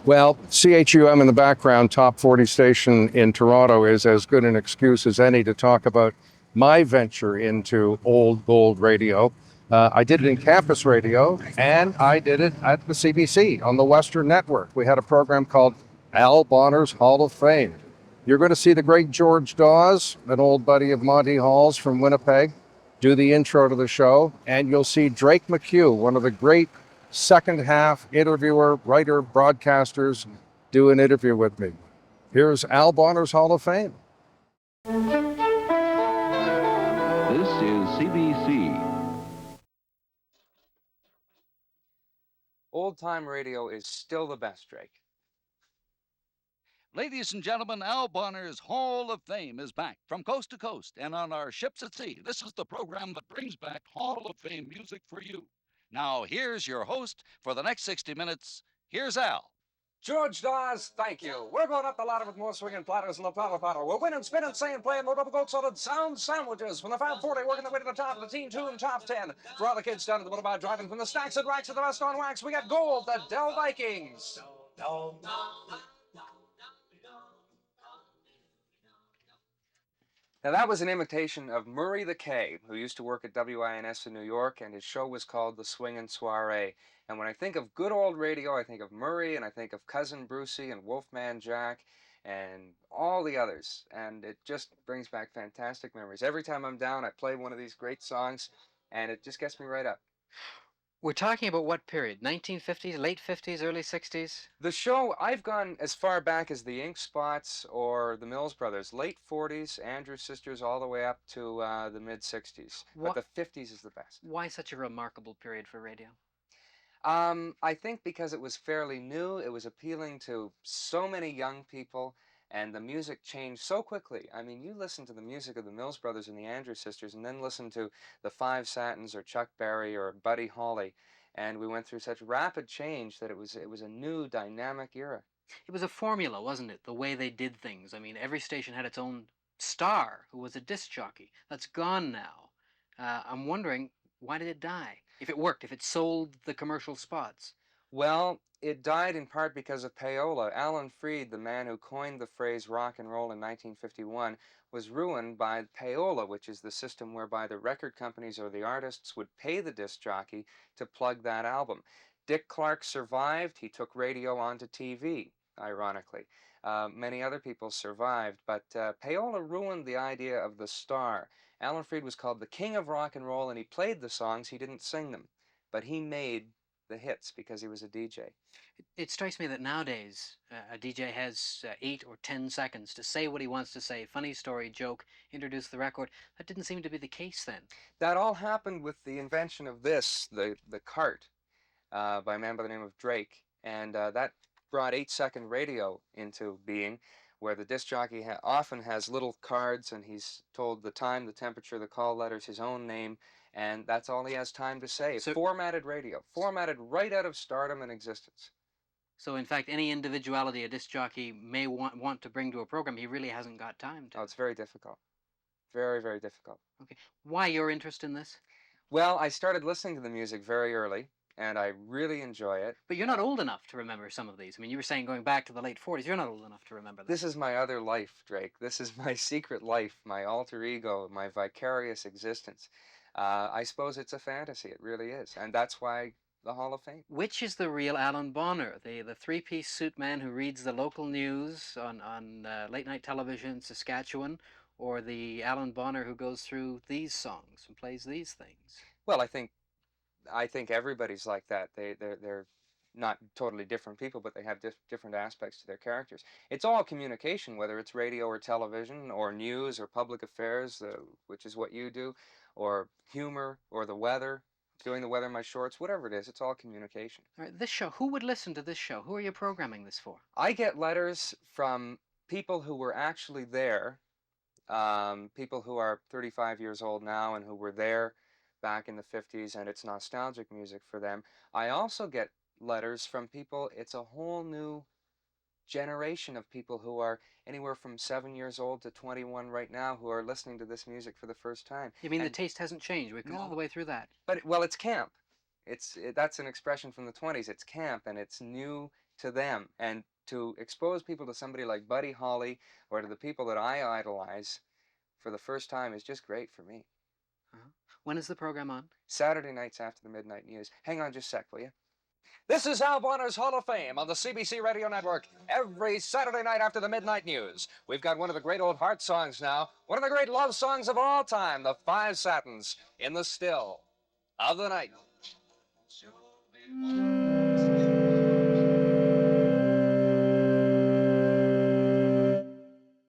Well, CHUM in the background, top 40 station in Toronto, is as good an excuse as any to talk about my venture into old gold radio. I did it in campus radio and I did it at the CBC on the Western Network. We had a program called Al Bonner's Hall of Fame. You're going to see the great George Dawes, an old buddy of Monty Hall's from Winnipeg, do the intro to the show, and you'll see Drake McHugh, one of the great second half interviewer, writer, broadcasters, do an interview with me. Here's Al Bonner's Hall of Fame. This is CBC. Old-time radio is still the best, Drake. Ladies and gentlemen, Al Bonner's Hall of Fame is back from coast to coast and on our ships at sea. This is the program that brings back Hall of Fame music for you. Now, here's your host for the next 60 minutes. Here's Al. George Dawes, thank you. We're going up the ladder with more swinging platters and the power powder. We're winning, spinning, saying, playing more double gold solid sound sandwiches from the 540, working their way to the top of the Team 2 and top 10. For all the kids down at the Boulevard driving from the stacks and racks of the best on wax, we got gold, the Dell Vikings. Now, that was an imitation of Murray the K, who used to work at WINS in New York, and his show was called The Swingin' Soiree. And when I think of good old radio, I think of Murray, and I think of Cousin Brucey and Wolfman Jack and all the others. And it just brings back fantastic memories. Every time I'm down, I play one of these great songs, and it just gets me right up. We're talking about what period? 1950s, late 50s, early 60s? The show, I've gone as far back as the Ink Spots or the Mills Brothers, late 40s, Andrews Sisters, all the way up to the mid-60s. But the 50s is the best. Why such a remarkable period for radio? I think because it was fairly new, it was appealing to so many young people, and the music changed so quickly. I mean, you listen to the music of the Mills Brothers and the Andrews Sisters, and then listen to the Five Satins or Chuck Berry or Buddy Holly, and we went through such rapid change that it was a new dynamic era. It was a formula, wasn't it? The way they did things. I mean, every station had its own star, who was a disc jockey. That's gone now. I'm wondering, why did it die? If it worked, if it sold the commercial spots. Well, it died in part because of payola. Allan Freed, the man who coined the phrase rock and roll in 1951, was ruined by payola, which is the system whereby the record companies or the artists would pay the disc jockey to plug that album. Dick Clark survived. He took radio onto TV, ironically. Many other people survived, but payola ruined the idea of the star. Allan Freed was called the king of rock and roll, and he played the songs, he didn't sing them. But he made the hits because he was a DJ. It strikes me that nowadays a DJ has 8 or 10 seconds to say what he wants to say, funny story, joke, introduce the record. That didn't seem to be the case then. That all happened with the invention of this, the cart, by a man by the name of Drake, and that brought 8-second radio into being, where the disc jockey often has little cards, and he's told the time, the temperature, the call letters, his own name, and that's all he has time to say. So, formatted radio, formatted right out of stardom and existence. So, in fact, any individuality a disc jockey may want to bring to a program, he really hasn't got time to. Oh, it's very difficult. Very, very difficult. Okay. Why your interest in this? Well, I started listening to the music very early, and I really enjoy it. But you're not old enough to remember some of these. I mean, you were saying going back to the late 40s. You're not old enough to remember this. This is my other life, Drake. This is my secret life, my alter ego, my vicarious existence. I suppose it's a fantasy. It really is. And that's why the Hall of Fame. Which is the real Allan Bonner, the three-piece suit man who reads the local news on late-night television in Saskatchewan, or the Allan Bonner who goes through these songs and plays these things? Well, I think everybody's like that. They're not totally different people, but they have different aspects to their characters. It's all communication, whether it's radio or television or news or public affairs, which is what you do, or humor or the weather, doing the weather in my shorts, whatever it is, it's all communication. All right, this show, who would listen to this show? Who are you programming this for? I get letters from people who were actually there, people who are 35 years old now and who were there back in the 50s, and it's nostalgic music for them. I also get letters from people, it's a whole new generation of people who are anywhere from 7 years old to 21 right now who are listening to this music for the first time. You mean the taste hasn't changed? We've come all the way through that. But, well, it's camp. That's an expression from the 20s. It's camp, and it's new to them, and to expose people to somebody like Buddy Holly or to the people that I idolize for the first time is just great for me. When is the program on? Saturday nights after the midnight news. Hang on just a sec, will you? This is Al Bonner's Hall of Fame on the CBC Radio Network every Saturday night after the midnight news. We've got one of the great old heart songs now, one of the great love songs of all time, the Five Satins, In the Still of the Night.